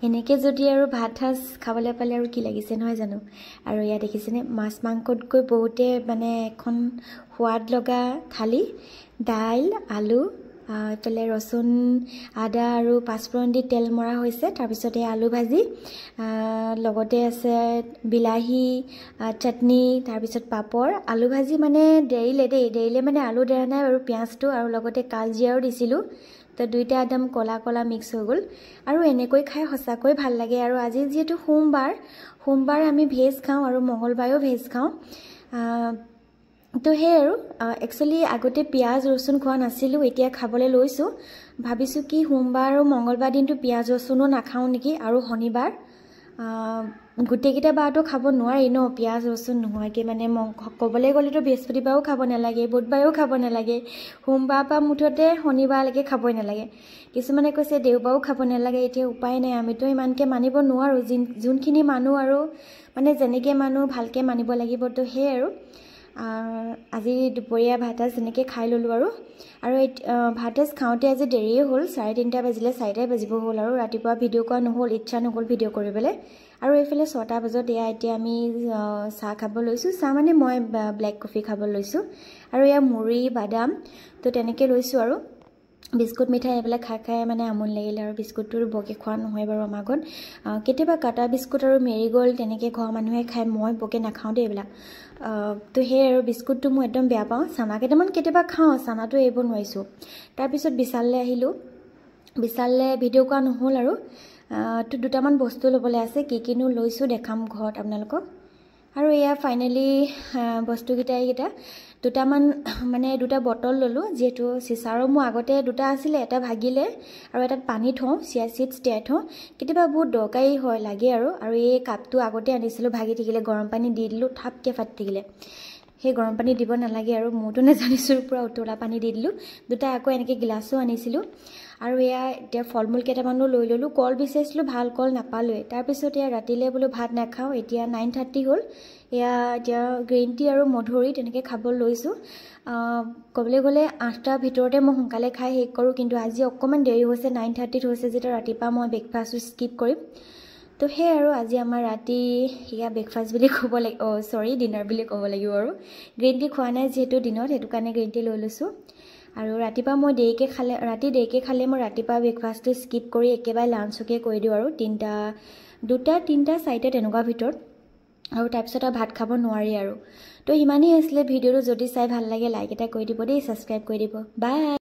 এনেকে যদি আৰু ভাত সাজ খাবলৈ পালে আৰু কি লাগিছে নহয় জানো আৰু ইয়া দেখিছেনে মাছ মাংসতকৈ বহুতে মানে এখন সোৱাদ লগা থালি দাইল আলু এফালে ৰসুন আদা আৰু পাঁচফোৰণ দি তেল মৰা হৈছে তাৰপিছতে আলু ভাজি লগতে আছে বিলাহী চাটনি তাৰপিছত পাপৰ আলু ভাজি মানে দেৰিলে মানে আলু দেৰা নাই আৰু পিঁয়াজটো আৰু লগতে কালজিৰাও দিছিলোঁ তো দুইটা একদম কলা কলা মিক্স হৈ গ'ল আৰু এনেকৈ খাই সঁচাকৈ ভাল লাগে আৰু আজি যেহেতু সোমবাৰ আমি ভেজ খাওঁ আৰু মঙ্গলবাৰেও ভেজ খাওঁ তো সেই আৰু একচুৱেলি আগতে পিঁয়াজ ৰচুন খোৱা নাছিলোঁ এতিয়া খাবলৈ লৈছোঁ ভাবিছোঁ কি সোমবাৰ আৰু মঙ্গলবাৰ দিনটো পিঁয়াজ ৰচুনো নাখাওঁ নেকি আৰু শনিবাৰ গোটেইকেইটা বাৰতো খাব নোৱাৰি ন পিঁয়াজ ৰচুন নোহোৱাকৈ মানে ক'বলৈ গ'লেতো বৃহস্পতিবাৰেও খাব নালাগে বুধবাৰেও খাব নালাগে সোমবাৰৰ পৰা মুঠতে শনিবাৰলৈকে খাবই নালাগে কিছুমানে কৈছে দেওবাৰেও খাব নালাগে এতিয়া উপায় নাই আমিতো ইমানকৈ মানিব নোৱাৰোঁ যোনখিনি মানুহ আৰু মানে যেনেকৈ মানুহ ভালকৈ মানিব লাগিব তো সেই আৰু আজি দুপৰীয়া ভাত যেনেকৈ খাই ল'লোঁ আৰু ভাত খাওঁতে আজি দেৰিয়ে হ'ল 3:30 বাজিলে 4টাই বাজিব হ'ল আৰু ৰাতিপুৱা ভিডিঅ' কৰা নহ'ল ইচ্ছা নহ'ল ভিডিঅ' কৰিবলৈ আৰু এইফালে 6টা বজাত এতিয়া আমি চাহ খাব লৈছোঁ চাহ মানে মই ব্লেক কফি খাব লৈছোঁ আৰু এয়া মুড়ি বাদাম তো তেনেকৈ লৈছোঁ আৰু বিস্কুট মিঠাই এইবিলাক খাই মানে আমনি লাগিলে আৰু বিস্কুটটো বৰকৈ খোৱা নহয় বাৰু আমাৰ ঘৰত কেতিয়াবা কাটা বিস্কুট আৰু মেৰিগ'ল্ড তেনেকৈ ঘৰৰ মানুহে খায় মই বৰকৈ নাখাওঁ দেই এইবিলাক তো সেই আৰু বিস্কুটটো মই একদম বেয়া পাওঁ চানা কেইটামান কেতিয়াবা খাওঁ চানাটো এৰিব নোৱাৰিছোঁ তাৰপিছত বিশাললৈ আহিলোঁ বিশাললৈ ভিডিঅ' কৰা নহ'ল আৰু তো দুটামান বস্তু ল'বলৈ আছে কিনো লৈছোঁ দেখাম ঘৰত আপোনালোকক আৰু এয়া ফাইনেলি বস্তুকেইটা এইকেইটা দুটামান মানে দুটা বটল ল'লোঁ যিহেতু চিচাৰো মোৰ আগতে দুটা আছিলে এটা ভাগিলে আৰু এটাত পানী থওঁ চিয়া চিডছ তিয়াই থওঁ কেতিয়াবা বহুত দৰকাৰী হয় লাগে আৰু এই কাপটো আগতে আনিছিলোঁ ভাগি থাকিলে গৰম পানী দি দিলোঁ থাপকৈ ফাটি থাকিলে সেই গৰম পানী দিব নালাগে আৰু মইতো নাজানিছোঁ পূৰা উতলা পানী দি দিলোঁ দুটা আকৌ এনেকৈ গিলাচো আনিছিলোঁ আৰু এয়া এতিয়া ফল মূল কেইটামানো লৈ ল'লোঁ কল বিচাৰিছিলোঁ ভাল কল নাপালোঁৱে তাৰপিছত এয়া ৰাতিলৈ বোলো ভাত নাখাওঁ এতিয়া 9:30 হ'ল এয়া এতিয়া গ্ৰীণ টি আৰু মধুৰি তেনেকৈ খাব লৈছোঁ ক'বলৈ গ'লে 8টাৰ ভিতৰতে মই সোনকালে খাই শেষ কৰোঁ কিন্তু আজি অকণমান দেৰি হৈছে 9:30 হৈছে যেতিয়া ৰাতিপুৱা মই ব্ৰেকফাষ্টটো স্কিপ কৰিম তো সেই আৰু আজি আমাৰ ৰাতি এয়া ব্ৰেকফাষ্ট বুলি ক'ব লাগিব ডিনাৰ বুলি ক'ব লাগিব আৰু গ্ৰীণ টি খোৱা নাই যিহেতু দিনত সেইটো কাৰণে গ্ৰীণ টি লৈ লৈছোঁ আৰু ৰাতিপুৱা মই দেৰিকৈ খালে মই ৰাতিপুৱা ব্ৰেকফাষ্টটো স্কিপ কৰি একেবাৰে লাঞ্চকে কৰি দিওঁ আৰু 2টা 4টা তেনেকুৱা ভিতৰত আৰু তাৰপিছত আৰু ভাত খাব নোৱাৰি আৰু তো ইমানেই আছিলে ভিডিঅ'টো যদি চাই ভাল লাগে লাইক এটা কৰি দিব দেই ছাবস্ক্ৰাইব কৰি দিব বাই